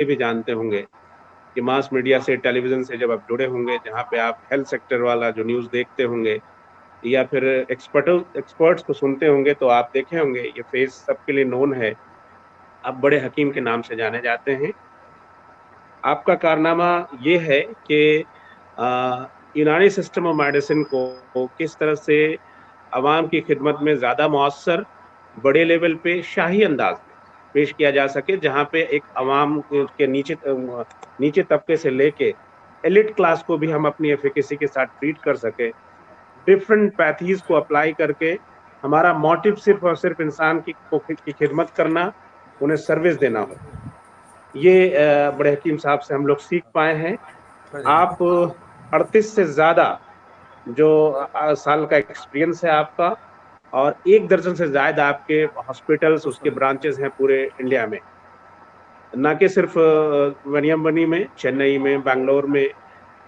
भी जानते होंगे कि मास मीडिया से, टेलीविज़न से जब आप जुड़े होंगे, जहाँ पे आप हेल्थ सेक्टर वाला जो न्यूज़ देखते होंगे या फिर एक्सपर्ट्स को सुनते होंगे, तो आप देखे होंगे ये फेस सबके लिए नोन है। आप बड़े हकीम के नाम से जाने जाते हैं। आपका कारनामा ये है कि यूनानी सिस्टम ऑफ मेडिसिन को किस तरह से अवाम की खिदमत में ज़्यादा मौसर, बड़े लेवल पे, शाही अंदाज में पेश किया जा सके, जहाँ पे एक अवाम के नीचे तबके से लेके एलिट क्लास को भी हम अपनी एफिकेसी के साथ ट्रीट कर सके। डिफरेंट पैथीज को अप्लाई करके हमारा मोटिव सिर्फ और सिर्फ इंसान की खिदमत करना, उन्हें सर्विस देना हो। ये बड़े हकीम साहब से हम लोग सीख पाए हैं। आप 38 से ज्यादा जो साल का एक्सपीरियंस है आपका, और 1 दर्जन से ज्यादा आपके हॉस्पिटल्स, उसके ब्रांचेस हैं पूरे इंडिया में, ना कि सिर्फ वनियम में, चेन्नई में, बैंगलोर में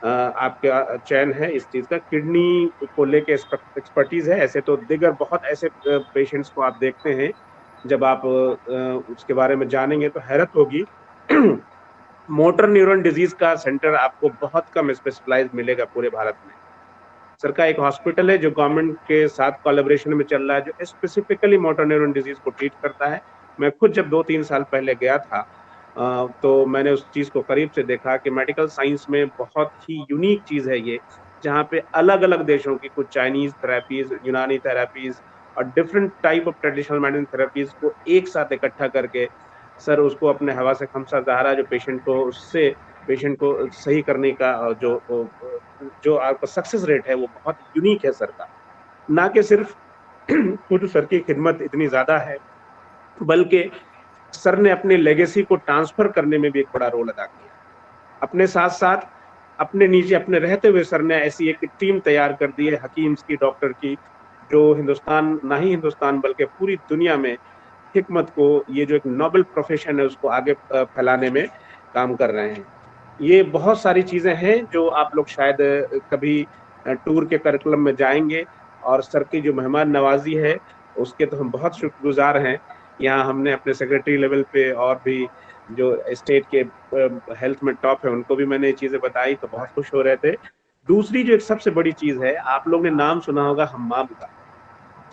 आपका चयन है इस चीज का। किडनी को लेके एक्सपर्टीज है। ऐसे तो दिगर बहुत ऐसे पेशेंट्स को आप देखते हैं, जब आप उसके बारे में जानेंगे तो हैरत होगी। मोटर न्यूरॉन डिजीज का सेंटर आपको बहुत कम स्पेशलाइज मिलेगा पूरे भारत में। सर का एक हॉस्पिटल है जो गवर्नमेंट के साथ कोलैबोरेशन में चल रहा है, जो स्पेसिफिकली मोटर न्यूरॉन डिजीज को ट्रीट करता है। मैं खुद जब 2-3 साल पहले गया था, तो मैंने उस चीज को करीब से देखा कि मेडिकल साइंस में बहुत ही यूनिक चीज है ये, जहाँ पे अलग अलग देशों की कुछ चाइनीज थेरेपीज, यूनानी थेरेपीज और different type of traditional medicine therapies को एक साथ इकट्ठा करके सर उसको अपने हवा से खमसा जहरा जो पेशेंट को सही करने का जो आपका सक्सेस रेट है वो बहुत यूनिक है सर का। ना कि सिर्फ खुद सर की खिदमत इतनी ज्यादा है, बल्कि सर ने अपने लेगेसी को ट्रांसफर करने में भी एक बड़ा रोल अदा किया। अपने साथ साथ अपने नीचे अपने रहते हुए सर ने ऐसी एक टीम तैयार कर दी है हकीम्स की, डॉक्टर की, जो हिंदुस्तान, ना ही हिंदुस्तान बल्कि पूरी दुनिया में हिकमत को, ये जो एक नोबल प्रोफेशन है, उसको आगे फैलाने में काम कर रहे हैं। ये बहुत सारी चीजें हैं जो आप लोग शायद कभी टूर के करिकुलम में जाएंगे, और सर की जो मेहमान नवाजी है उसके तो हम बहुत शुक्रगुजार हैं। यहाँ हमने अपने सेक्रेटरी लेवल पे और भी जो स्टेट के हेल्थ में टॉप है उनको भी मैंने ये चीजें बताई, तो बहुत खुश हो रहे थे। दूसरी जो एक सबसे बड़ी चीज है, आप लोग ने नाम सुना होगा हम्माम का।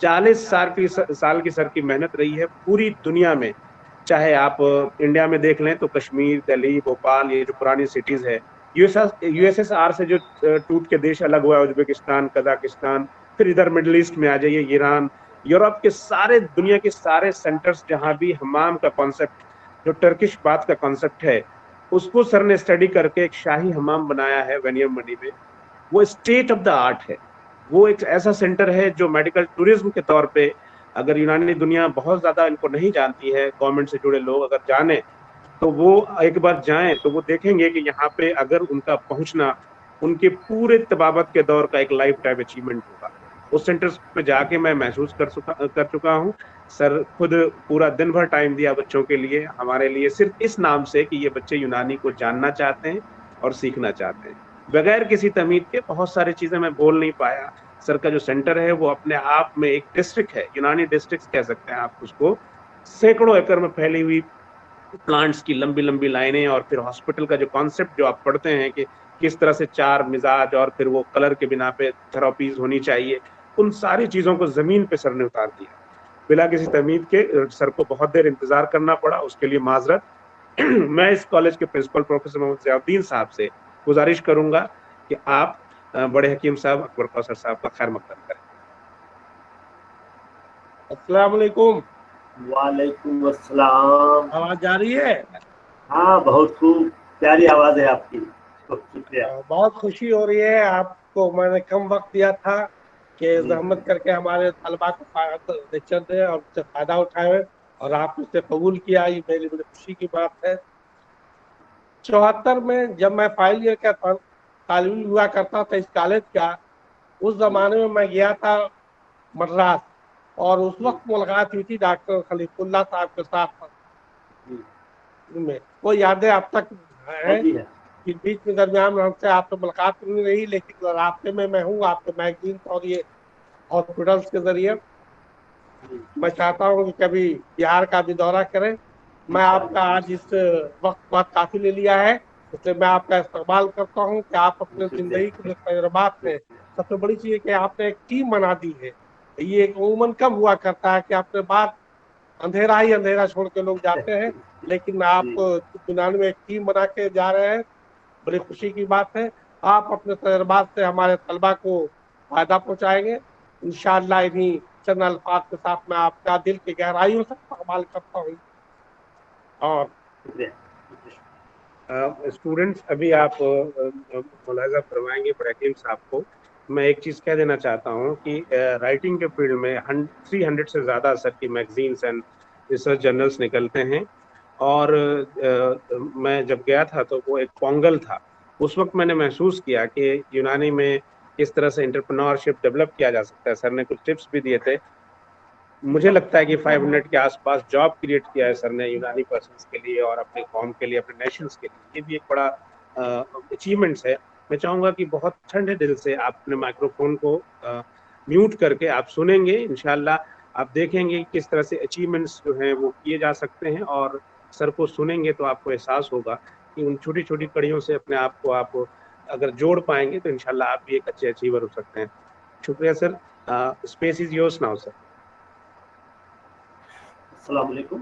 40 साल की सर की मेहनत रही है पूरी दुनिया में। चाहे आप इंडिया में देख लें तो कश्मीर, दिल्ली, भोपाल, ये जो पुरानी सिटीज है, यूएसएसआर से जो टूट के देश अलग हुआ है, उज्बेकिस्तान, कजाकिस्तान, फिर इधर मिडिल ईस्ट में आ जाइए, ईरान, यूरोप के सारे, दुनिया के सारे सेंटर्स जहां भी हमाम का कॉन्सेप्ट, जो टर्किश बात का कॉन्सेप्ट है, उसको सर ने स्टडी करके एक शाही हमाम बनाया है वेनियम मनी में। वो स्टेट ऑफ द आर्ट है। वो एक ऐसा सेंटर है जो मेडिकल टूरिज्म के तौर पे, अगर यूनानी दुनिया बहुत ज्यादा इनको नहीं जानती है, गवर्नमेंट से जुड़े लोग अगर जाने तो वो एक बार जाएं तो वो देखेंगे कि यहाँ पे अगर उनका पहुंचना उनके पूरे तबाबत के दौर का एक लाइफ टाइम अचीवमेंट होगा। उस सेंटर पे जाके मैं महसूस कर चुका हूँ। सर खुद पूरा दिन भर टाइम दिया बच्चों के लिए, हमारे लिए, सिर्फ इस नाम से कि ये बच्चे यूनानी को जानना चाहते हैं और सीखना चाहते हैं। बगैर किसी तमीद के बहुत सारी चीजें मैं बोल नहीं पाया। सर का जो सेंटर है वो अपने आप में एक डिस्ट्रिक्ट है, यूनानी डिस्ट्रिक्ट कह सकते हैं आप उसको। सैकड़ों एकड़ में फैली हुई प्लांट्स की लंबी लंबी लाइनें, और फिर हॉस्पिटल का जो कॉन्सेप्ट जो आप पढ़ते हैं कि किस तरह से 4 मिजाज और फिर वो कलर के बिना पे थेरेपीज होनी चाहिए, उन सारी चीजों को जमीन पे सर ने उतार दिया बिना किसी तमीद के। सर को बहुत देर इंतजार करना पड़ा, उसके लिए माजरत। मैं इस कॉलेज के प्रिंसिपल प्रोफेसर मोहम्मद ज़ियाउद्दीन साहब से गुजारिश करूंगा कि आप बड़े हकीम साहब अकबर कौसर साहब का खैर मकदम करें। अस्सलाम वालेकुम। वालेकुम अस्सलाम। आवाज आ रही है? हाँ, बहुत खूब, प्यारी आवाज है आपकी, बहुत शुक्रिया। बहुत खुशी हो रही है। आपको मैंने कम वक्त दिया था कि जहमत करके हमारे तलबा को लेक्चर दें और उससे फायदा उठाए, और आपने उसे कबूल किया, ये मेरी बड़ी खुशी की बात है। 74 में जब मैं फाइनल ईयर का तालिब हुआ करता था इस कॉलेज का, उस जमाने में मैं गया था मद्रास, और उस वक्त मुलाकात हुई थी डॉक्टर खलीफुल्लाह साहब के साथ में। वो यादें अब तक हैं। कि बीच में दरमियान में हमसे आपसे मुलाकात नहीं रही, लेकिन रास्ते में मैं हूँ आपके मैगजीन और ये हॉस्पिटल्स के जरिए। मैं चाहता हूँ कि कभी बिहार का भी दौरा करें। मैं आपका आज इस वक्त बहुत काफी ले लिया है, इसलिए मैं आपका इस्तेमाल करता हूँ कि आप अपने जिंदगी के तजुर्बात में सबसे बड़ी चीज है कि आपने एक टीम बना दी है। ये एक उमूमन कब हुआ करता है कि अपने बाद अंधेरा ही अंधेरा छोड़ के लोग जाते हैं, लेकिन आप दुनिया में एक टीम बना के जा रहे हैं, बड़ी खुशी की बात है। आप अपने तजुर्बात से हमारे तलबा को फायदा पहुंचाएंगे इंशाअल्लाह। इन्हीं चंद अल्फाज के साथ मैं आपका दिल की गहराइयों से इस्तेमाल करता हूँ। और स्टूडेंट्स अभी आप मुलाहिजा फरमाएंगे हकीम साहब को, मैं एक चीज़ कह देना चाहता हूँ कि राइटिंग के फील्ड में 300 से ज़्यादा सर की मैगजीन्स एंड रिसर्च जर्नल्स निकलते हैं। और मैं जब गया था तो वो एक पोंगल था। उस वक्त मैंने महसूस किया कि यूनानी में किस तरह से एंटरप्रेन्योरशिप डेवलप किया जा सकता है। सर ने कुछ टिप्स भी दिए थे। मुझे लगता है कि 500 के आसपास जॉब क्रिएट किया है सर ने यूनानी पर्सन्स के लिए और अपने कौम के लिए, अपने नेशंस के लिए। ये भी एक बड़ा अचीवमेंट्स है। मैं चाहूँगा कि बहुत ठंडे दिल से आप अपने माइक्रोफोन को म्यूट करके आप सुनेंगे। इंशाल्लाह आप देखेंगे किस तरह से अचीवमेंट्स जो हैं वो किए जा सकते हैं, और सर को सुनेंगे तो आपको एहसास होगा कि उन छोटी छोटी कड़ियों से अपने आप को आप अगर जोड़ पाएंगे तो इंशाल्लाह आप भी एक अच्छे अचीवर हो सकते हैं। शुक्रिया sir. Space is yours now sir. अस्सलाम वालेकुम,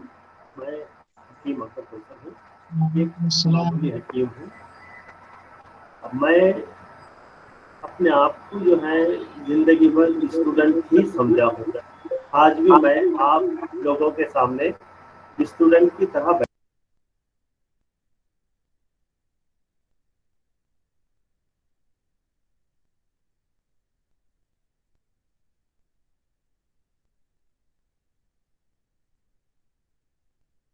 मैं हकीम अख्तर फैसल हूँ, एक हकीम हूँ। अब मैं अपने आप को जो है जिंदगी भर स्टूडेंट ही समझा हूँ। आज भी मैं आप लोगों के सामने स्टूडेंट की तरह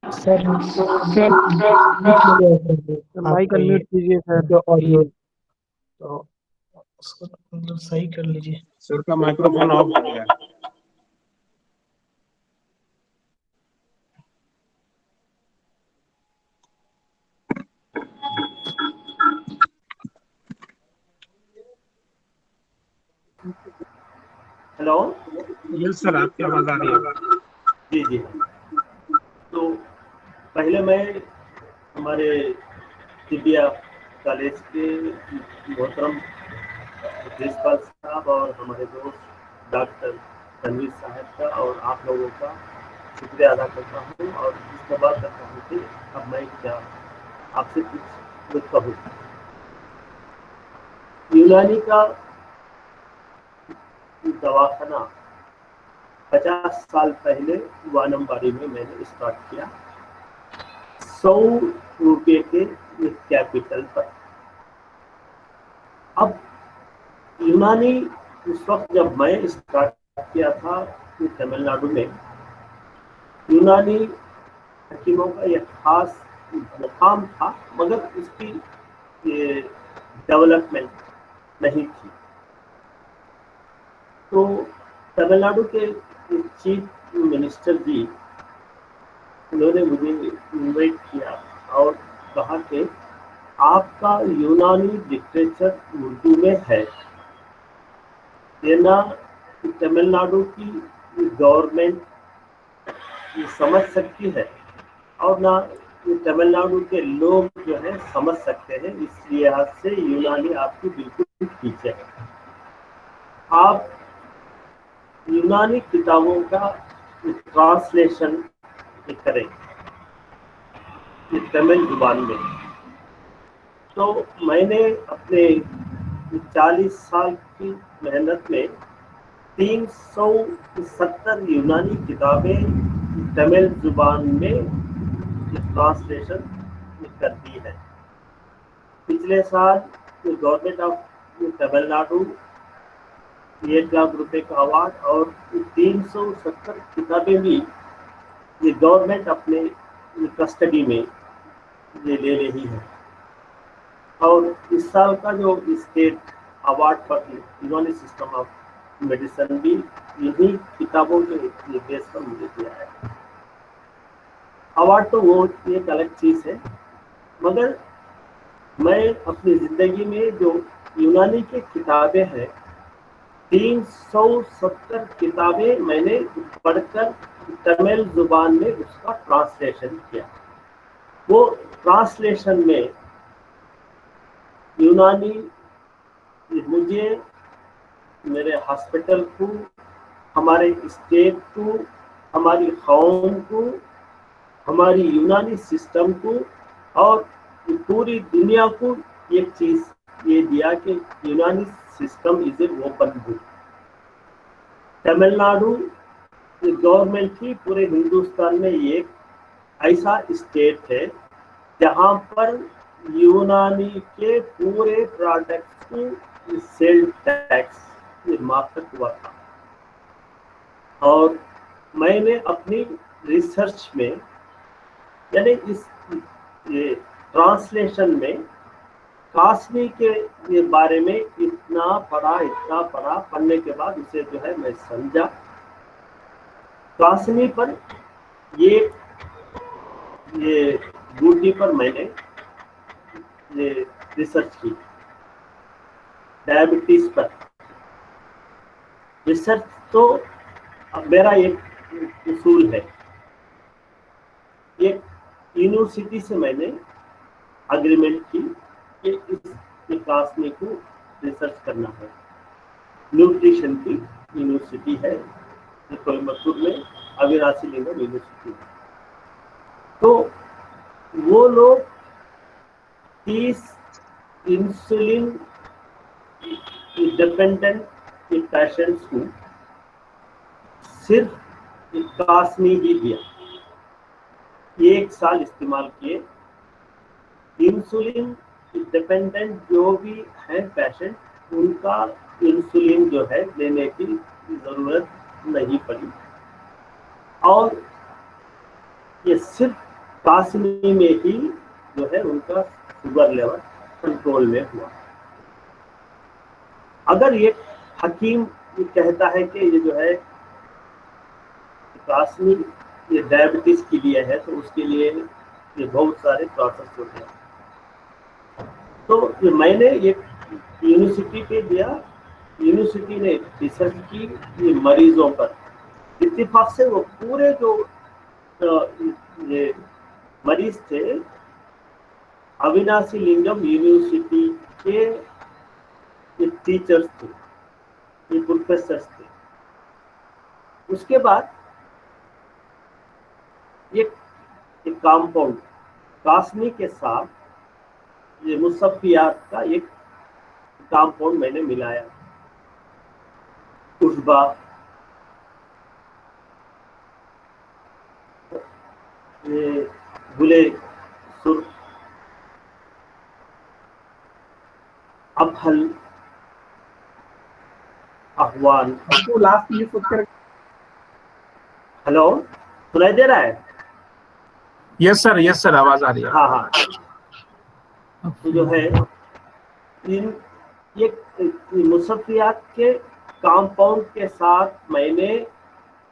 सर माइक अनम्यूट कीजिए सर, ऑडियो तो उसको मतलब सही कर लीजिए। सर का माइक्रोफोन ऑफ हो गया। हेलो, यस सर, आपकी आवाज आ रही है। जी जी। तो पहले मैं हमारे तिबिया कॉलेज के मोहतरम प्रिंसिपल साहब और हमारे दोस्त डॉक्टर तनवीर साहब का और आप लोगों का शुक्रिया अदा करता हूँ, और इसके बाद करता हूँ कि अब मैं क्या आपसे कुछ कहूँ। यूनानी का दवाखाना 50 साल पहले वानमबाड़ी में मैंने स्टार्ट किया, 100 रुपये के कैपिटल पर। अब यूनानी उस वक्त जब मैं स्टार्ट किया था तमिलनाडु में, यूनानी हकीमों का एक खास मुकाम था, मगर उसकी डेवलपमेंट नहीं थी। तो तमिलनाडु के चीफ मिनिस्टर जी, उन्होंने मुझे इन्वाइट किया और कहा कि आपका यूनानी लिटरेचर उर्दू में है, ये ना तमिलनाडु की गवर्नमेंट समझ सकती है और ना तमिलनाडु के लोग जो है समझ सकते हैं, इस लिहाज से यूनानी आपकी बिल्कुल पीछे है। आप यूनानी किताबों का ट्रांसलेशन करें तमिल जुबान में। तो मैंने अपने 40 साल की मेहनत में 370 यूनानी किताबें तमिल जुबान में ट्रांसलेशन कर दी है। पिछले साल गवर्नमेंट ऑफ तमिलनाडु 1 लाख रुपए का अवार्ड और 370 किताबें भी ये गवर्नमेंट अपने कस्टडी में ये ले रही है। और इस साल का जो स्टेट अवार्ड फॉर यूनानी सिस्टम ऑफ मेडिसिन भी इन्हीं किताबों के बेस पर मुझे दिया है। अवार्ड तो वो एक अलग चीज़ है, मगर मैं अपनी ज़िंदगी में जो यूनानी की किताबें हैं, 370 किताबें मैंने पढ़कर तमिल जुबान में उसका ट्रांसलेशन किया। वो ट्रांसलेशन में यूनानी मुझे, मेरे हॉस्पिटल को, हमारे स्टेट को, हमारी कौम को, हमारी यूनानी सिस्टम को और पूरी दुनिया को एक चीज ये दिया कि यूनानी system is a open book. Tamil Nadu government की पूरे हिंदुस्तान में एक ऐसा स्टेट है जहां पर यूनानी के पूरे प्रोडक्ट्स को सेल टैक्स माफ हुआ था। और मैंने अपनी रिसर्च में यानी इस ट्रांसलेशन में कासनी के ये बारे में इतना पढ़ा, पढ़ने के बाद उसे जो है मैं समझा। कासनी पर ये बूटी पर मैंने ये रिसर्च की, डायबिटीज पर रिसर्च। तो मेरा एक उसूल है, एक यूनिवर्सिटी से मैंने अग्रीमेंट की कि इस कासनी को रिसर्च करना है। न्यूट्रिशन की यूनिवर्सिटी है कोयम्बटूर में, अविनाशी लिंगम यूनिवर्सिटी है। तो वो लोग 30 इंसुलिन डिपेंडेंट पेशेंट्स को सिर्फ कासनी ही दिया, 1 साल इस्तेमाल किए। इंसुलिन डिपेंडेंट जो भी है पेशेंट, उनका इंसुलिन जो है लेने की ज़रूरत नहीं पड़ी। और ये सिर्फ कासनी में ही जो है उनका शुगर लेवल कंट्रोल में हुआ। अगर ये हकीम कहता है कि ये जो है कासनी ये डायबिटीज के लिए है, तो उसके लिए ये बहुत सारे प्रोसेस होते हैं। तो ये मैंने एक यूनिवर्सिटी पे दिया, यूनिवर्सिटी ने रिसर्च की ये मरीजों पर। इत्तेफाक से वो पूरे जो ये मरीज थे अविनाशी लिंगम यूनिवर्सिटी के ये टीचर्स थे, ये प्रोफेसर्स थे। उसके बाद एक कंपाउंड कासनी के साथ ये मुसफ़ियात का एक कंपाउंड मैंने मिलाया, उशबा, ये गुले सुर्ख, अफहल, अहवान। आपको लास्ट ये सोच कर हेलो, सुनाई दे रहा है? यस सर, आवाज आ रही है। हाँ। तो जो है ये मुसफ़ियात के कंपाउंड के साथ मैंने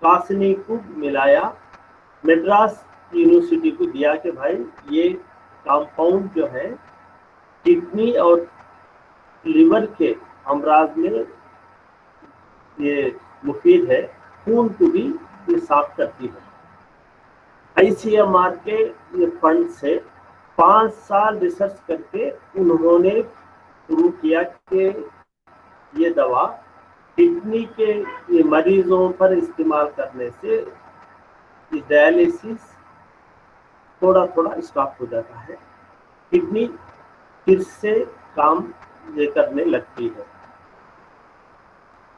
कासनी को मिलाया, मद्रास यूनिवर्सिटी को दिया कि भाई ये कंपाउंड जो है किडनी और लिवर के अमराज में ये मुफीद है, खून को भी ये साफ करती है। ICMR के ये फंड से 5 साल रिसर्च करके उन्होंने शुरू किया कि ये दवा किडनी के ये मरीजों पर इस्तेमाल करने से ये डायलिसिस थोड़ा स्टॉप हो जाता है, किडनी फिर से काम ये करने लगती है।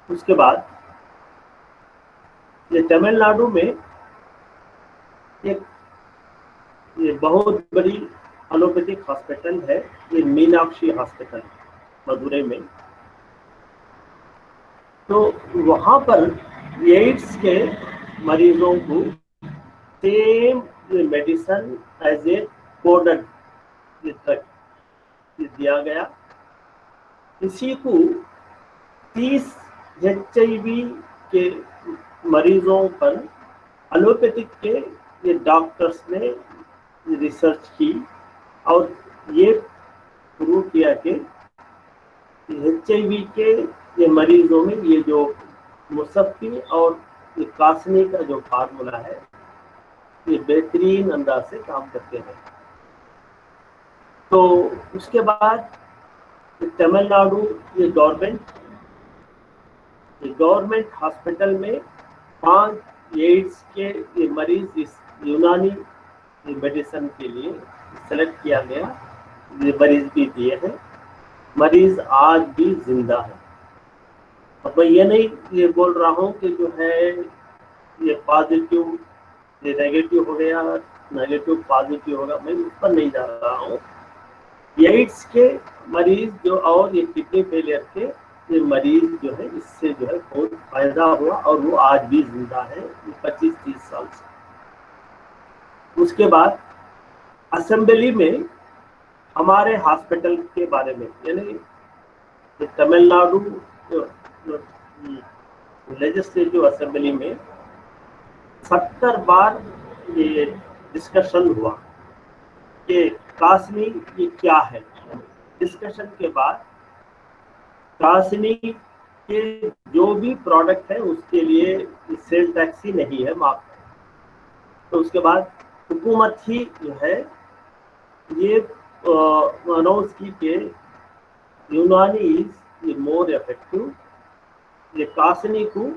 उसके बाद ये तमिलनाडु में एक ये बहुत बड़ी एलोपैथिक हॉस्पिटल है, ये मीनाक्षी हॉस्पिटल मदुरई में। तो वहाँ पर एड्स के मरीजों को same medicine as a coded drug दिया गया। इसी को 30 HIV के मरीजों पर एलोपैथिक के ये डॉक्टर्स ने रिसर्च की और ये प्रूव किया कि HIV के ये मरीजों में ये जो मुसफ़ी और ये कासनी का जो फार्मूला है ये बेहतरीन अंदाज से काम करते हैं। तो उसके बाद तमिलनाडु ये गवर्नमेंट हॉस्पिटल में 5 एड्स के ये मरीज इस यूनानी मेडिसिन के लिए सेलेक्ट किया गया, ये मरीज भी दिए हैं, मरीज आज भी जिंदा है। अब मैं ये नहीं ये बोल रहा हूँ कि जो है ये पॉजिटिव ये नेगेटिव हो गया, नेगेटिव पॉजिटिव होगा, मैं उस पर नहीं जा रहा हूँ। एड्स के मरीज जो और ये किडनी फेलियर के ये मरीज जो है इससे जो है बहुत फायदा हुआ और वो आज भी जिंदा है 25-30 साल से। उसके बाद असेंबली में हमारे हॉस्पिटल के बारे में, यानी तमिलनाडु लेजिस्लेटिव असेंबली में 70 बार ये डिस्कशन हुआ कि कासनी ये क्या है। डिस्कशन के बाद कासनी के जो भी प्रोडक्ट है उसके लिए सेल टैक्स ही नहीं है माफ। तो उसके बाद हुकूमत ही जो है ये अनाउंस की के यूनानी इज ये मोर इफेक्टिव, ये कासनी को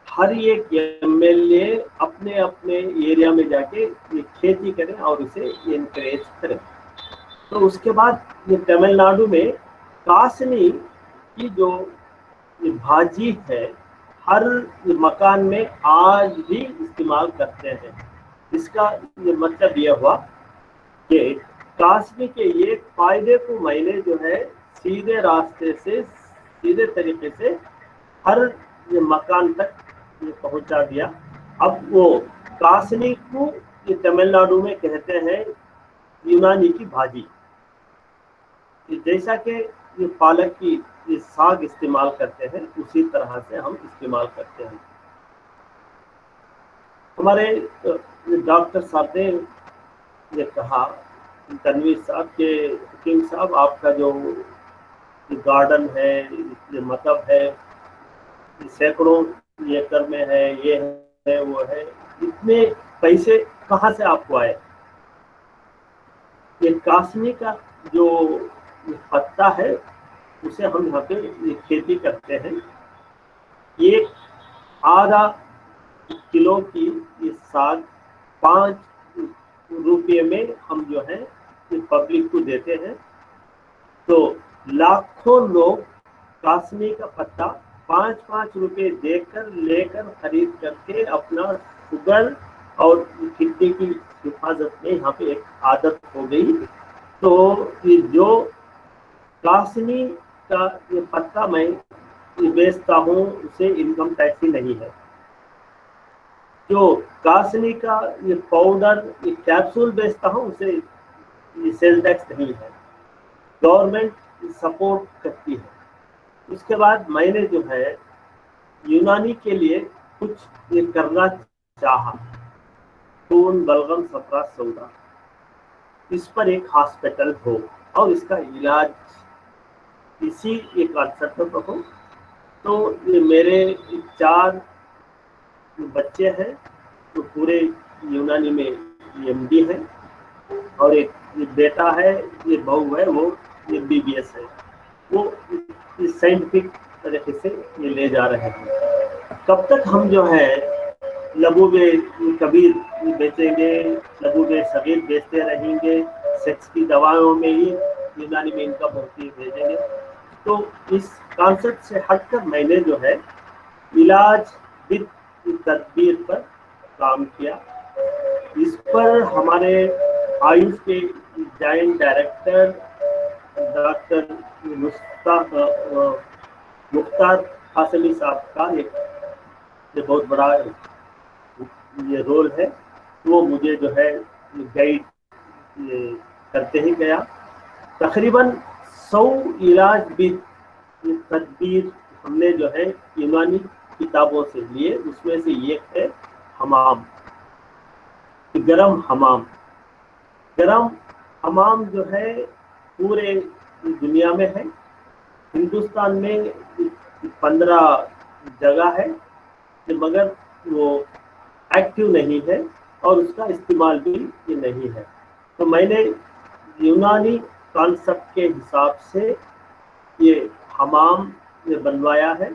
हर एक एमएलए अपने अपने एरिया में जाके ये खेती करें और इसे इनकरेज करें। तो उसके बाद ये तमिलनाडु में कासनी की जो ये भाजी है हर मकान में आज भी इस्तेमाल करते हैं। इसका ये मतलब ये हुआ कि कासनी के ये फायदे को मैंने जो है सीधे रास्ते से सीधे तरीके से हर ये मकान तक ये पहुंचा दिया। अब वो कासनी को ये तमिलनाडु में कहते हैं यूनानी की भाजी, जैसा कि ये पालक की ये साग इस्तेमाल करते हैं उसी तरह से हम इस्तेमाल करते हैं। हमारे डॉक्टर साहब ने ये कहा, तनवीर साहब के किंग साहब आपका जो गार्डन है ये मतलब है सैकड़ों एकड़ में है, ये है वो है, इतने पैसे कहाँ से आपको आए? ये कासनी का जो पत्ता है उसे हम यहाँ पे खेती करते हैं। एक आधा किलो की ये साग 5 रुपये में हम जो है ये पब्लिक को देते हैं। तो लाखों लोग कासनी का पत्ता 5-5 रुपये देकर लेकर खरीद करके अपना शुगर और किडनी की हिफाजत में यहाँ पे एक आदत हो गई। तो ये जो कासनी का ये पत्ता मैं बेचता हूँ उसे इनकम टैक्स ही नहीं है। जो कासनी का ये पाउडर ये कैप्सूल बेचता हूँ उसे ये सेल टैक्स नहीं है, गवर्नमेंट सपोर्ट करती है। उसके बाद मैंने जो है यूनानी के लिए कुछ ये करना चाहा, खून बलगम सफरा सौदा, इस पर एक हॉस्पिटल हो और इसका इलाज इसी एक कॉन्सेप्ट पर हो। तो ये मेरे 4 बच्चे हैं तो पूरे यूनानी में एमडी है और एक ये बेटा है, ये बहू है, वो एमबीबीएस है। वो इस साइंटिफिक तरीके से ये ले जा रहे हैं। कब तक हम जो है लबूबे कबीर बेचेंगे, लबूबे सगीर बेचते रहेंगे, सेक्स की दवाओं में ही यूनानी में इनका भर्ती भेजेंगे? तो इस कॉन्सेप्ट से हटकर मैंने जो है इलाज विद तदबीर पर काम किया। इस पर हमारे आयुष के joint director doctor Mukhtar Hashmi साहब का ये बहुत बड़ा ये रोल है। वो मुझे जो है गाइड करते ही गया। तकरीबन 100 इलाज विद तदबीर हमने जो है यूनानी किताबों से लिए। उसमें से एक है हमाम, गरम हमाम। गरम हमाम जो है पूरे दुनिया में है। हिंदुस्तान में 15 जगह है मगर वो एक्टिव नहीं है और उसका इस्तेमाल भी नहीं है। तो मैंने यूनानी कॉन्सेप्ट के हिसाब से ये हमाम ने बनवाया है।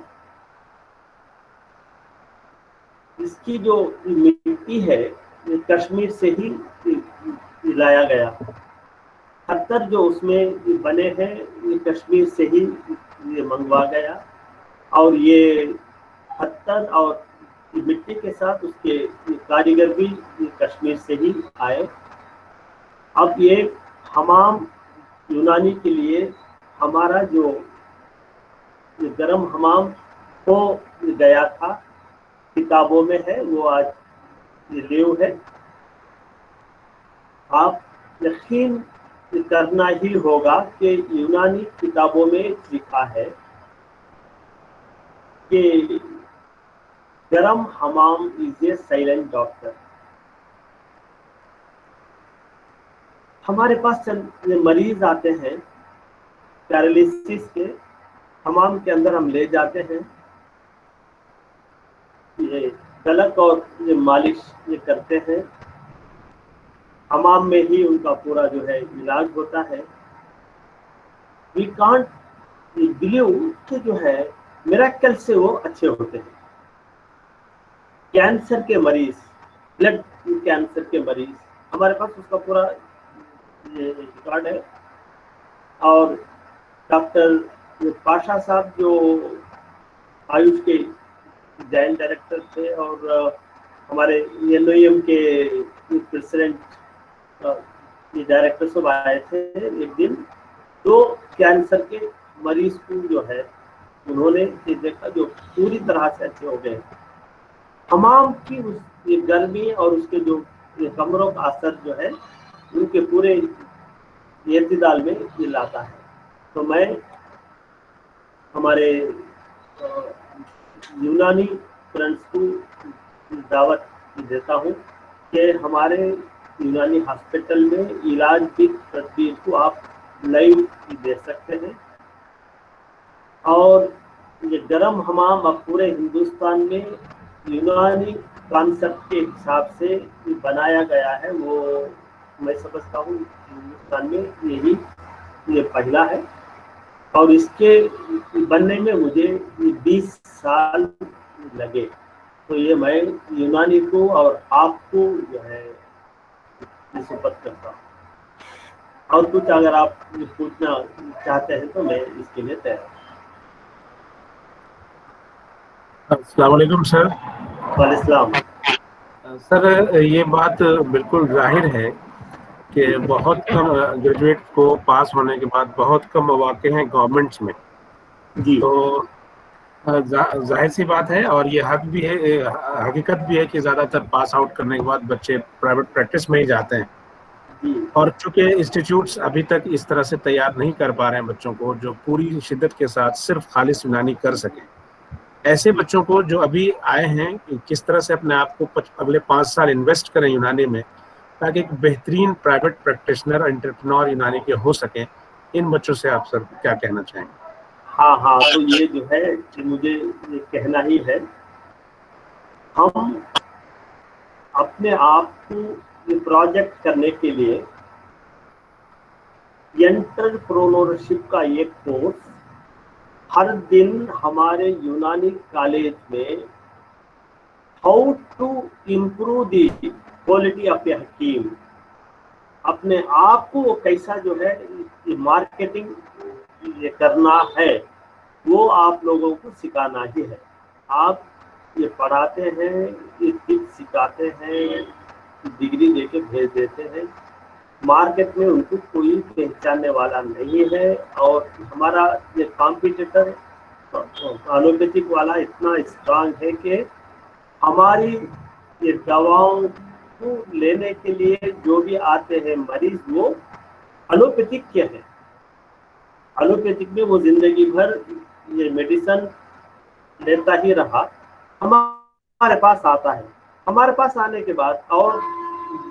इसकी जो मिट्टी है ये कश्मीर से ही लाया गया। पत्थर जो उसमें बने हैं ये कश्मीर से ही ये मंगवा गया, और ये पत्थर और मिट्टी के साथ उसके कारीगर भी कश्मीर से ही आए। अब ये हमाम यूनानी के लिए हमारा जो गरम हमाम हो गया था किताबों में है, वो आज लिव है। आप यकीन करना ही होगा कि यूनानी किताबों में लिखा है कि गरम हमाम इज ए साइलेंट डॉक्टर। हमारे पास मरीज आते हैं पैरालिसिस के, हमाम के अंदर हम ले जाते हैं, ये गलक और ये मालिश ये करते हैं, हमाम में ही उनका पूरा जो है इलाज होता है। वी कांट बिलीव कि जो है मिरेकल से वो अच्छे होते हैं। कैंसर के मरीज, ब्लड कैंसर के मरीज, हमारे पास उसका पूरा ये रिकॉर्ड है। और डॉक्टर पाशा साहब जो आयुष के जॉइंट डायरेक्टर थे और हमारे NOM के प्रेसिडेंट ये डायरेक्टर सब आए थे एक दिन, तो कैंसर के मरीज को जो है उन्होंने ये देखा जो पूरी तरह से अच्छे हो गए। हमाम की उस ये गर्मी और उसके जो ये कमरों का असर जो है उनके पूरे एतदाल में ये लाता है। तो मैं हमारे यूनानी फ्रेंड्स को दावत देता हूँ कि हमारे यूनानी हॉस्पिटल में इलाज की तस्वीर को आप लाइव दे सकते हैं। और ये गरम हमाम अब पूरे हिंदुस्तान में यूनानी कॉन्सेप्ट के हिसाब से बनाया गया है, वो मैं समझता हूँ हिंदुस्तान में यही ये पहला है। और इसके बनने में मुझे 20 साल लगे। तो ये मैं यूनानी को और आपको जो है सुपुर्द करता हूँ। और कुछ अगर आप पूछना चाहते हैं तो मैं इसके लिए तैयार हूँ। अस्सलाम वालेकुम सर। वालेकुम सर, ये बात बिल्कुल जाहिर है कि बहुत कम ग्रेजुएट को पास होने के बाद बहुत कम मौके हैं गवर्नमेंट्स में जी। तो जाहिर सी बात है, और ये हक भी है, हकीकत भी है कि ज़्यादातर पास आउट करने के बाद बच्चे प्राइवेट प्रैक्टिस में ही जाते हैं। जी। और चूंकि इंस्टीट्यूट्स अभी तक इस तरह से तैयार नहीं कर पा रहे हैं बच्चों को जो पूरी शिद्दत के साथ सिर्फ खालिस यूनानी कर सकें, ऐसे बच्चों को जो अभी आए हैं किस तरह से अपने आप को अगले 5 साल इन्वेस्ट करें यूनानी में ताकि एक बेहतरीन प्राइवेट प्रैक्टिशनर एंटरप्रेन्योर यूनानी के हो सकें, इन बच्चों से आप सर क्या कहना चाहेंगे? हाँ, तो ये जो है कि मुझे ये कहना ही है, हम अपने आप को ये प्रोजेक्ट करने के लिए एंटरप्रेन्योरशिप का एक कोर्स हर दिन हमारे यूनानी कॉलेज में how to improve the quality of a hakim, अपने आप को कैसा जो है ये मार्केटिंग ये करना है वो आप लोगों को सिखाना ही है। आप ये पढ़ाते हैं, ये टिप्स सिखाते हैं, डिग्री देके भेज देते हैं, मार्केट में उनको कोई पहचानने वाला नहीं है। और हमारा ये कॉम्पिटिटर एलोपैथिक वाला इतना स्ट्रांग है कि हमारी ये दवाओं को लेने के लिए जो भी आते हैं मरीज वो एलोपैथिक के हैं। एलोपैथिक में वो जिंदगी भर ये मेडिसिन लेता ही रहा, हमारे पास आता है, हमारे पास आने के बाद और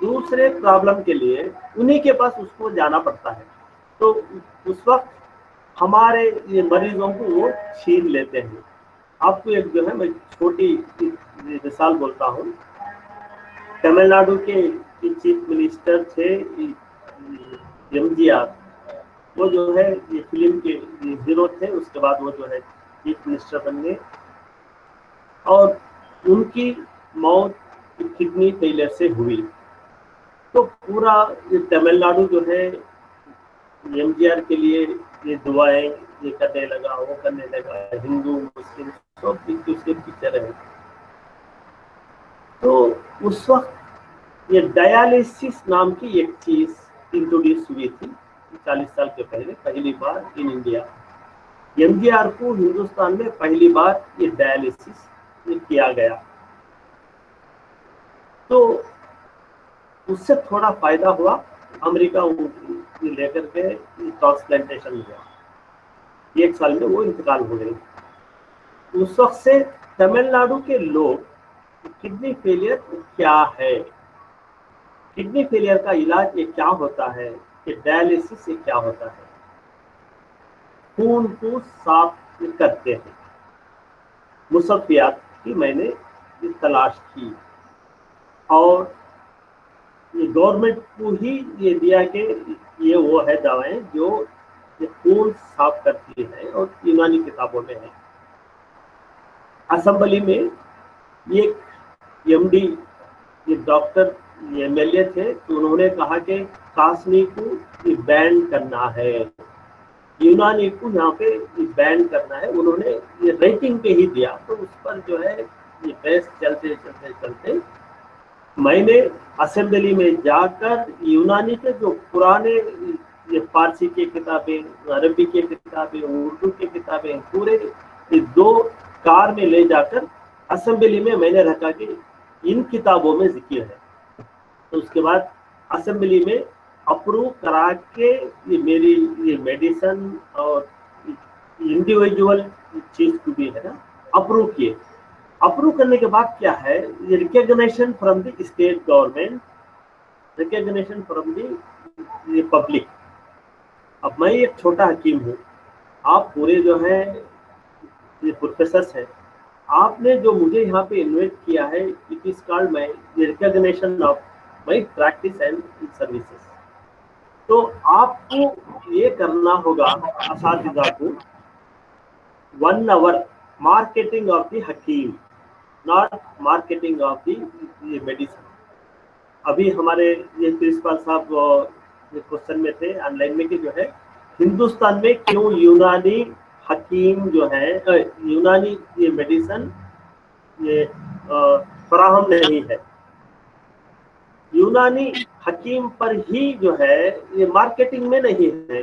दूसरे प्रॉब्लम के लिए उन्हीं के पास उसको जाना पड़ता है। तो उस वक्त हमारे ये मरीजों को वो छीन लेते हैं। आपको एक जो है मैं छोटी मिसाल बोलता हूँ। तमिलनाडु के चीफ मिनिस्टर थे MGR وہ جو ہے یہ فلم کے ہیرو تھے، اس کے بعد وہ جو ہے چیف منسٹر بن گئے، اور ان کی موت کڈنی فیلئر سے ہوئی۔ تو پورا یہ تمل ناڈو جو ہے MGR کے لیے یہ دعائیں یہ کرنے لگا، وہ کرنے لگا، ہندو مسلم سب ایک دوسرے کے پیچھے رہے۔ تو اس وقت یہ ڈیالسس نام کی ایک چیز انٹروڈیوس ہوئی تھی 40 سال کے پہلے، پہلی بار ان انڈیا۔ MGR کو ہندوستان میں پہلی بار یہ ڈیالسس کیا گیا، تو اس سے تھوڑا فائدہ ہوا، امریکہ لے کر کے ٹرانسپلانٹیشن ہوا، 1 سال میں وہ انتقال ہو گئی۔ اس وقت سے تمل ناڈو کے لوگ کڈنی فیلئر کیا ہے، کڈنی فیلئر کا علاج یہ کیا ہوتا ہے، کہ ڈیالسس سے کیا ہوتا ہے، خون کو صاف کرتے ہیں۔ مصفیات کی میں نے تلاش کی، اور یہ گورنمنٹ کو ہی یہ دیا کہ یہ وہ ہے دوائیں جو خون صاف کرتی ہیں، اور یونانی کتابوں میں ہے۔ اسمبلی میں یہ MD یہ ڈاکٹر MLA تھے، تو انہوں نے کہا کہ کاسنی کو یہ بین کرنا ہے، یونانی کو یہاں پہ بین کرنا ہے۔ انہوں نے یہ ریٹنگ پہ ہی دیا، تو اس پر جو ہے یہ بحث چلتے چلتے چلتے میں نے اسمبلی میں جا کر یونانی کے جو پرانے یہ فارسی کی کتابیں، عربی کی کتابیں، اردو کی کتابیں، پورے 2 کار میں لے جا کر اسمبلی میں نے رکھا کہ ان کتابوں میں ذکر ہے۔ تو اس کے بعد اسمبلی میں اپروو کرا کے یہ میری یہ میڈیسن اور انڈیویجول چیز کو بھی ہے نا اپروو کیے۔ اپروو کرنے کے بعد کیا ہے، یہ recognition from the state government, recognition from the public. اب میں ایک چھوٹا حکیم ہوں، آپ پورے جو ہے یہ پروفیسرس ہیں، آپ نے جو مجھے یہاں پہ انوائٹ کیا ہے، it is called my recognition of my practice and services. تو آپ کو یہ کرنا ہوگا اساتذہ کو 1 hour مارکیٹنگ آف دی حکیم، not marketing of the medicine. ابھی ہمارے یہ پرنسپل صاحب یہ کوشچن میں تھے آن لائن میں کہ جو ہے ہندوستان میں کیوں یونانی حکیم جو ہے یونانی یہ میڈیسن یہ فراہم نہیں ہے، یونانی حکیم پر ہی جو ہے یہ مارکیٹنگ میں نہیں ہے۔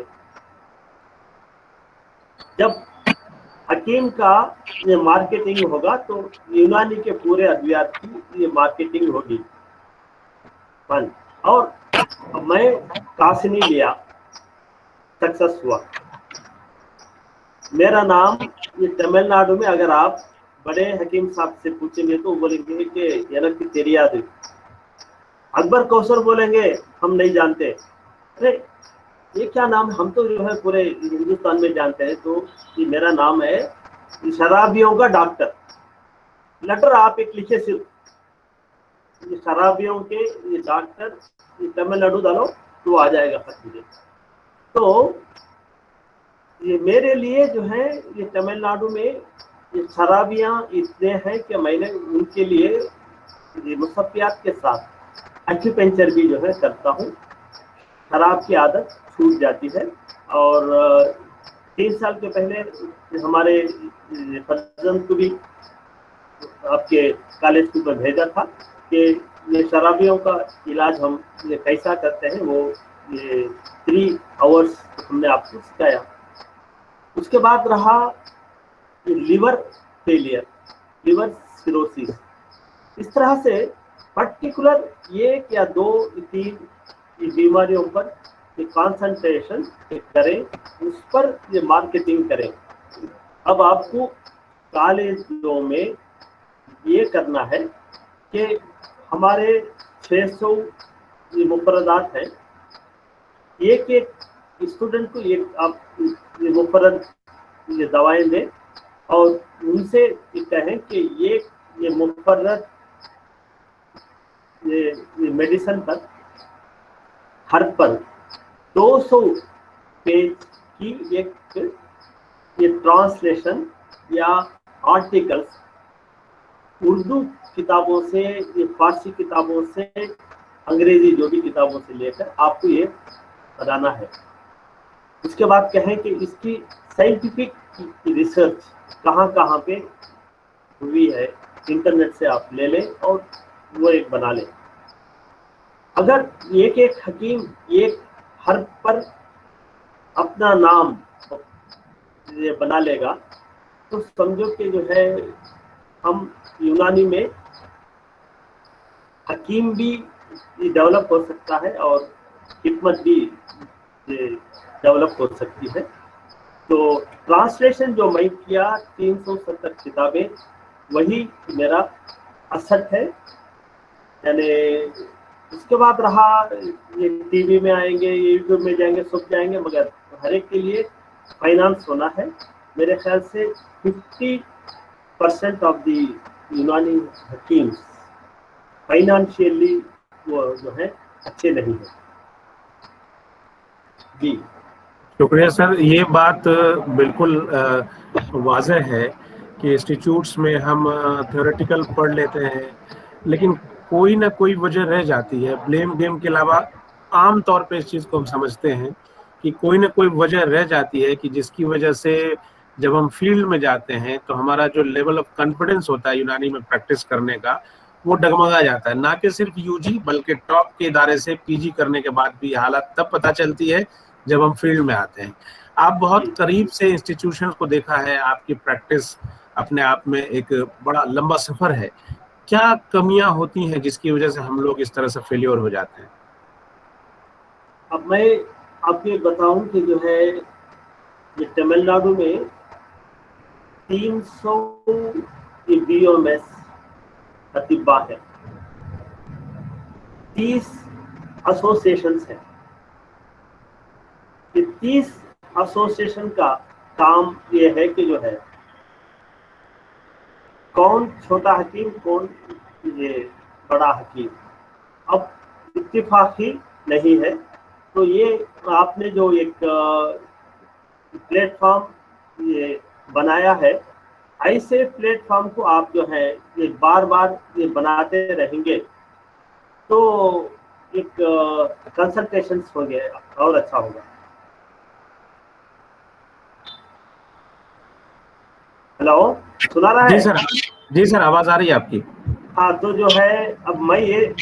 جب حکیم کا یہ مارکیٹنگ ہوگا تو یونانی کے پورے ادویات کی یہ مارکیٹنگ ہوگی۔ اور میں کاسنی لیا، سکسس ہوا۔ میرا نام یہ تمل ناڈو میں اگر آپ بڑے حکیم صاحب سے پوچھیں گے تو بولیں گے کہ எனக்கு தெரியாது، اکبر کوثر بولیں گے ہم نہیں جانتے۔ ارے یہ کیا نام، ہم تو جو ہے پورے ہندوستان میں جانتے ہیں۔ تو یہ میرا نام ہے شرابیوں کا ڈاکٹر۔ لیٹر آپ ایک لکھے صرف یہ شرابیوں کے یہ ڈاکٹر یہ تمل ناڈو ڈالو تو آ جائے گا خط مجھے۔ تو یہ میرے لیے جو ہے یہ تمل ناڈو میں یہ شرابیاں اتنے ہیں کہ میں نے ان کے لیے یہ مصفیات کے ساتھ ایکوپنکچر بھی جو ہے کرتا ہوں۔ شراب کی عادت چھوٹ جاتی ہے۔ اور 3 سال کے پہلے ہمارے پرزنٹ کو بھی آپ کے کالج کو بھیجا تھا کہ یہ شرابیوں کا علاج ہم یہ کیسا کرتے ہیں، وہ یہ 3 hours ہم نے آپ کو سکھایا۔ اس کے بعد رہا لیور فیلئر، لیور سیروسس۔ اس طرح سے پرٹیکولر 1 یا 2 3 بیماریوں پر یہ کانسنٹریشن کریں، اس پر یہ مارکیٹنگ کریں۔ اب آپ کو کالجوں میں یہ کرنا ہے کہ ہمارے 600 یہ مفردات ہیں، ایک اسٹوڈنٹ کو آپ یہ مفرد یہ دوائیں دیں اور ان سے یہ کہیں کہ یہ مفرد یہ میڈیسن پر ہر پر 200 पेज की एक ये ट्रांसलेशन या आर्टिकल्स उर्दू किताबों से, ये फारसी किताबों से, अंग्रेजी जो भी किताबों से लेकर आपको ये बनाना है। उसके बाद कहें कि इसकी साइंटिफिक रिसर्च कहाँ कहाँ पे हुई है, इंटरनेट से आप ले लें और वो एक बना लें। अगर एक एक हकीम एक हर पर अपना नाम ये बना लेगा तो समझो कि जो है हम यूनानी में हकीम भी डेवलप हो सकता है और हिकमत भी डेवलप हो सकती है। तो ट्रांसलेशन जो मैं किया 370 किताबें, वही मेरा असद है। यानी उसके बाद रहा ये टीवी में आएंगे, यूट्यूब में जाएंगे, सब जाएंगे, मगर हर एक के लिए फाइनेंस होना है। मेरे ख्याल से 50% ऑफ द यूनानी हकीम्स फाइनेंशियली वो जो है अच्छे नहीं है। जी शुक्रिया सर। ये बात बिल्कुल वाज़ह है कि इंस्टीट्यूट्स में हम थ्योरेटिकल पढ़ लेते हैं, लेकिन कोई ना कोई वजह रह जाती है। ब्लेम गेम के अलावा आम तौर पे इस चीज़ को हम समझते हैं कि कोई ना कोई वजह रह जाती है कि जिसकी वजह से जब हम फील्ड में जाते हैं तो हमारा जो लेवल ऑफ कॉन्फिडेंस होता है यूनानी में प्रैक्टिस करने का, वो डगमगा जाता है। ना कि सिर्फ यूजी बल्कि टॉप के इदारे से पीजी करने के बाद भी हालत तब पता चलती है जब हम फील्ड में आते हैं। आप बहुत करीब से इंस्टीट्यूशंस को देखा है, आपकी प्रैक्टिस अपने आप में एक बड़ा लंबा सफर है। क्या कमियां होती हैं जिसकी वजह से हम लोग इस तरह से फेल्योर हो जाते हैं? अब मैं आपको बताऊं कि जो है ये तमिलनाडु में 300 BOMS अतिबा है, 30 एसोसिएशंस हैं। ये 30 एसोसिएशन का काम ये है कि जो है कौन छोटा हकीम कौन ये बड़ा हकीम अब इत्तेफाकी नहीं है। तो ये आपने जो एक प्लेटफॉर्म ये बनाया है, ऐसे प्लेटफॉर्म को आप जो है ये बार बार ये बनाते रहेंगे तो एक कंसल्टेशन हो गया और अच्छा होगा। हेलो, सुना रहा है? जी सर, आवाज आ रही है आपकी। हाँ, तो जो है अब मैं ये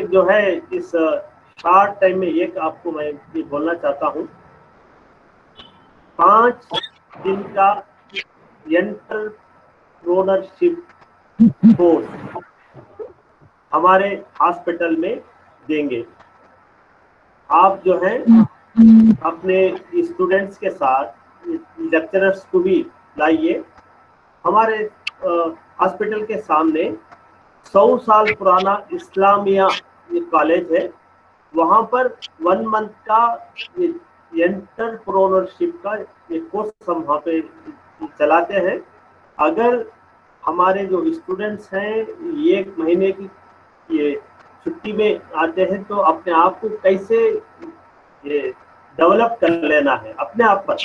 जो है इस शॉर्ट टाइम में ये आपको मैं ये बोलना चाहता हूँ, 5 दिन का एंटरप्रेन्योरशिप कोर्स हमारे हॉस्पिटल में देंगे। आप जो है अपने स्टूडेंट्स के साथ लेक्चरर्स को भी लाइए। हमारे हॉस्पिटल के सामने 100 साल पुराना इस्लामिया कॉलेज है, वहाँ पर 1 मंथ का एंटरप्रेन्योरशिप का एक कोर्स हम वहाँ पे चलाते हैं। अगर हमारे जो स्टूडेंट्स हैं 1 महीने की ये छुट्टी में आते हैं तो अपने आप को कैसे ये डेवलप कर लेना है अपने आप पर,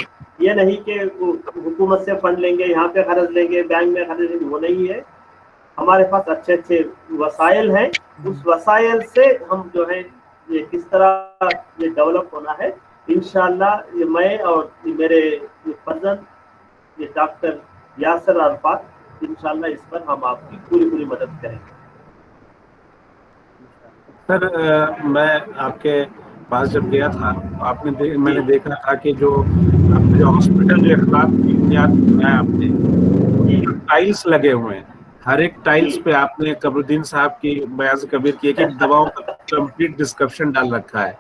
ये नहीं कि हुकूमत से फंड लेंगे, यहाँ पे खर्च लेंगे, बैंक में खर्च लेंगे, वो नहीं है। हमारे पास अच्छे अच्छे वसाइल हैं, उस वसाइल से हम जो है ये किस तरह ये डेवलप होना है, इंशाल्लाह ये मैं और ये मेरे फर्जंद ये डॉक्टर यासर अरफात, इंशाल्लाह इस पर हम आपकी पूरी मदद करेंगे। सर मैं आपके पास जब गया था मैंने देखा था कि जो हॉस्पिटल जो इखलाक की बुनियाद बनाया आपने, टाइल्स लगे हुए हैं, हर एक टाइल्स पे आपने कमरुद्दीन साहब की बयाज कबीर की एक दवाओं का कंप्लीट डिस्क्रिप्शन डाल रखा है।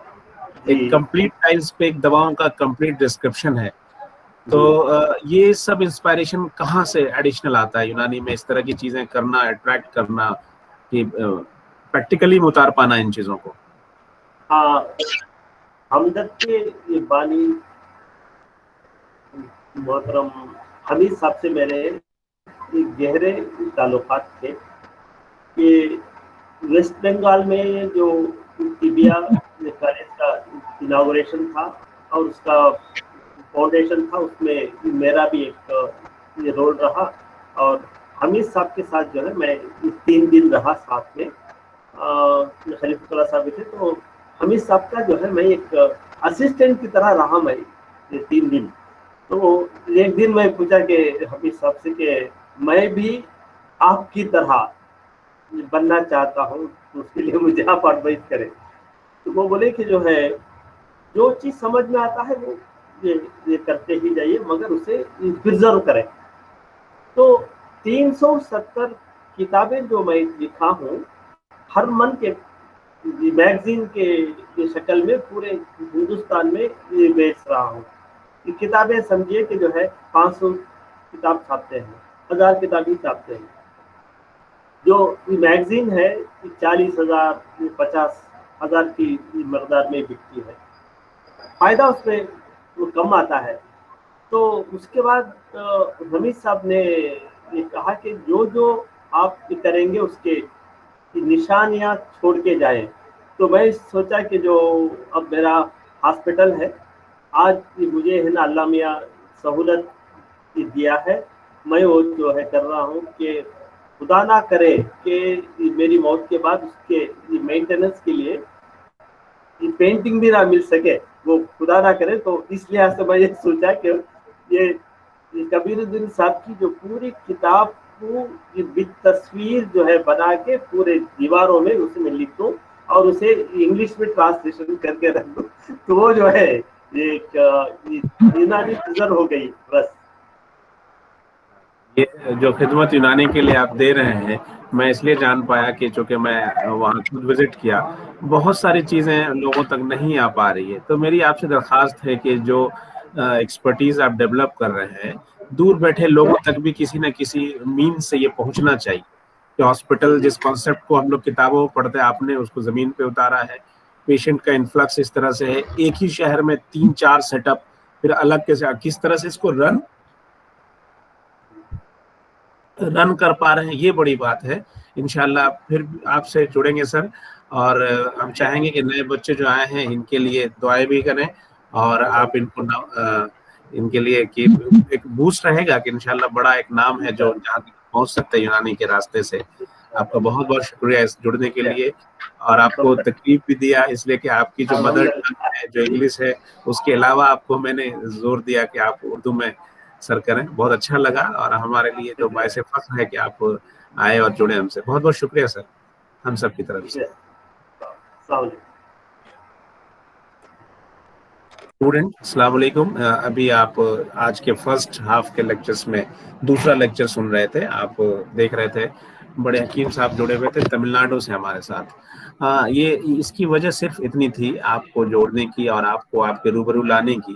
एक कंप्लीट टाइल्स पे एक दवाओं का कंप्लीट डिस्क्रिप्शन है। तो ये सब इंस्पायरेशन कहाँ से एडिशनल आता है यूनानी में इस तरह की चीजें करना, अट्रैक्ट करना, कि प्रैक्टिकली उतार पाना इन चीजों को? हाँ, हमदर्द के ये बानी मोहतरम हमीद साहब से मेरे गहरे ताल्लुकात थे कि वेस्ट बंगाल में जो तिबिया कॉलेज का इनागोरेशन था और उसका फाउंडेशन था, उसमें मेरा भी एक ये रोल रहा। और हमीद साहब के साथ जो है मैं 3 दिन रहा साथ में, खलीफुल्लाह साहब भी थे, तो हमीद साहब का जो है मैं एक असिस्टेंट की तरह रहा मैं ये 3 दिन। तो एक दिन मैं पूछा कि हमीद साहब से कि मैं भी आपकी तरह बनना चाहता हूँ, तो उसके लिए मुझे आप एडवाइस करें। तो वो बोले कि जो है जो चीज़ समझ में आता है वो ये करते ही जाइए, मगर उसे प्रिजर्व करें। तो 370 किताबें जो मैं लिखा हूँ, हर मन के मैगजीन के शक्ल में पूरे हिंदुस्तान में ये बेच रहा हूँ। ये किताबें समझिए कि जो है 500 किताब छापते हैं, 1000 किताबें छापते हैं। जो मैगजीन है 40,000 50,000 की मकदार में बिकती है, फायदा उसमें वो कम आता है। तो उसके बाद हमीद साहब ने ये कहा कि जो जो आप करेंगे उसके निशानियां छोड़ के जाएं। तो मैं सोचा कि जो अब मेरा हॉस्पिटल है, आज मुझे है ना अल्लाह मियां सहूलत दिया है, मैं वो जो है कर रहा हूँ कि खुदा ना करे कि मेरी मौत के बाद उसके मेंटेनेंस के लिए ये पेंटिंग भी ना मिल सके, वो खुदा ना करे। तो इस लिहाज से मैं ये सोचा कि ये कबीरुद्दीन साहब की जो पूरी किताब को ये तस्वीर जो है बना के पूरे दीवारों में उसे मैं लिख दूँ और उसे इंग्लिश में ट्रांसलेशन करके रख दूँ, तो वो जो है एक यूनानी प्रिजर्व हो गई बस। ये जो खिदमत यूनानी के लिए आप दे रहे हैं, मैं इसलिए जान पाया कि चूंकि मैं वहाँ खुद विजिट किया, बहुत सारी चीज़ें लोगों तक नहीं आ पा रही है। तो मेरी आपसे दरख्वास्त है कि जो एक्सपर्टीज आप डेवलप कर रहे हैं, दूर बैठे लोगों तक भी किसी न किसी मीन से ये पहुंचना चाहिए कि हॉस्पिटल जिस कॉन्सेप्ट को हम लोग किताबों में पढ़ते हैं, आपने उसको जमीन पे उतारा है। पेशेंट का इन्फ्लक्स इस तरह से है, एक ही शहर में 3-4 सेटअप, फिर अलग किस तरह से इसको रन कर पा रहे हैं, ये बड़ी बात है। इंशाल्लाह फिर आपसे जुड़ेंगे सर, और हम चाहेंगे कि नए बच्चे जो आए हैं इनके लिए दुआएं भी करें, और आप इनके लिए कि एक बूस्ट रहेगा कि इंशाल्लाह बड़ा एक नाम है जो जहाँ तक पहुंच सकते हैं यूनानी के रास्ते से। आपका बहुत बहुत शुक्रिया इस जुड़ने के लिए, और आपको तकलीफ भी दिया इसलिए कि आपकी जो मदर टंग है जो इंग्लिश है, उसके अलावा आपको मैंने जोर दिया कि आप उर्दू में सर करें। बहुत अच्छा लगा, और हमारे लिए तो बायसे फख्र है कि आप आए और जुड़े हमसे। बहुत बहुत शुक्रिया सर, हम सब की तरफ से। स्टूडेंट अस्सलाम वालेकुम। अभी आप आज के फर्स्ट हाफ के लेक्चर्स में दूसरा लेक्चर सुन रहे थे, आप देख रहे थे। बड़े हकीम साहब जुड़े हुए थे तमिलनाडु से हमारे साथ। ये इसकी वजह सिर्फ इतनी थी, आपको जोड़ने की और आपको आपके रूबरू लाने की